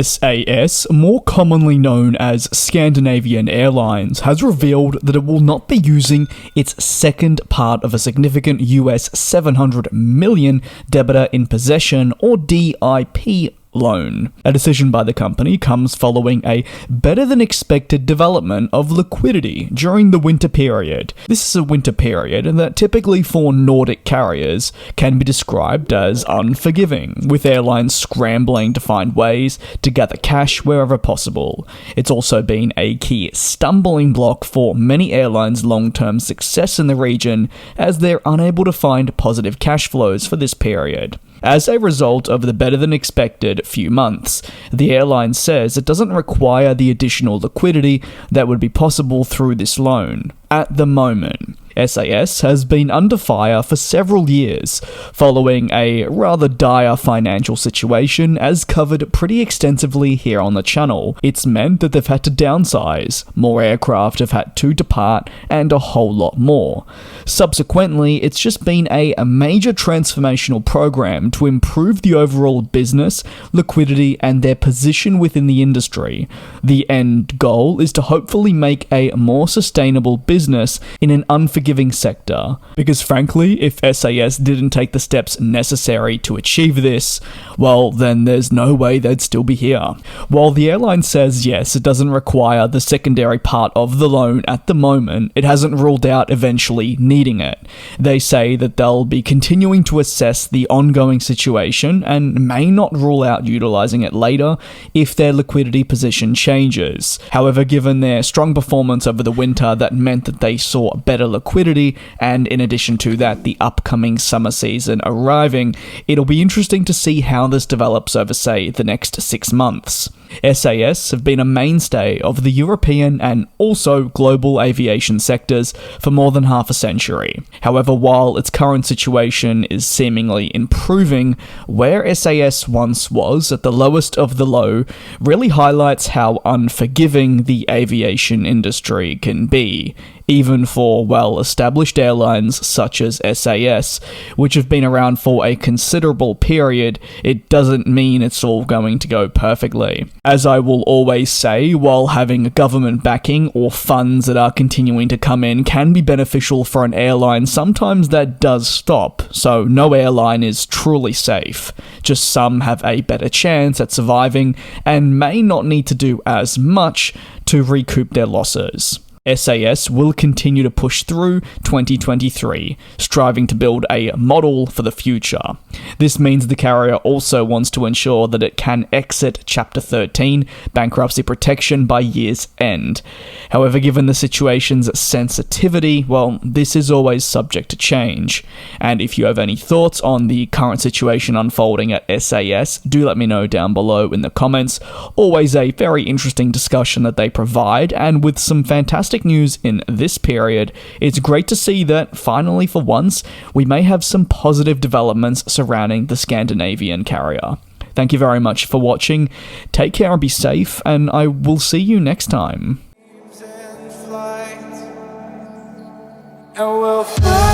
SAS, more commonly known as Scandinavian Airlines, has revealed that it will not be using its second part of a significant US $700 million debtor in possession or DIP loan. A decision by the company comes following a better-than-expected development of liquidity during the winter period. This is a winter period that typically for Nordic carriers can be described as unforgiving, with airlines scrambling to find ways to gather cash wherever possible. It's also been a key stumbling block for many airlines' long-term success in the region, as they're unable to find positive cash flows for this period. As a result of the better-than-expected few months, the airline says it doesn't require the additional liquidity that would be possible through this loan. At the moment, SAS has been under fire for several years, following a rather dire financial situation as covered pretty extensively here on the channel. It's meant that they've had to downsize, more aircraft have had to depart, and a whole lot more. Subsequently, it's just been a major transformational program to improve the overall business, liquidity, and their position within the industry. The end goal is to hopefully make a more sustainable business in an unforgiving sector, because frankly, if SAS didn't take the steps necessary to achieve this, well, then there's no way they'd still be here. While the airline says yes, it doesn't require the secondary part of the loan at the moment, it hasn't ruled out eventually needing it. They say that they'll be continuing to assess the ongoing situation and may not rule out utilizing it later if their liquidity position changes. However, given their strong performance over the winter that meant that they saw better liquidity, and in addition to that, the upcoming summer season arriving, it'll be interesting to see how this develops over, say, the next 6 months. SAS have been a mainstay of the European and also global aviation sectors for more than half a century. However, while its current situation is seemingly improving, where SAS once was at the lowest of the low really highlights how unforgiving the aviation industry can be, even for well-established airlines such as SAS, which have been around for a considerable period. It doesn't mean it's all going to go perfectly. As I will always say, while having government backing or funds that are continuing to come in can be beneficial for an airline, sometimes that does stop, so no airline is truly safe. Just some have a better chance at surviving and may not need to do as much to recoup their losses. SAS will continue to push through 2023, striving to build a model for the future. This means the carrier also wants to ensure that it can exit Chapter 13 bankruptcy protection by year's end. However, given the situation's sensitivity, well, this is always subject to change. And if you have any thoughts on the current situation unfolding at SAS, do let me know down below in the comments. Always a very interesting discussion that they provide, and with some fantastic news in this period, it's great to see that finally for once we may have some positive developments surrounding the Scandinavian carrier. Thank you very much for watching, take care and be safe, and I will see you next time. And we'll fly.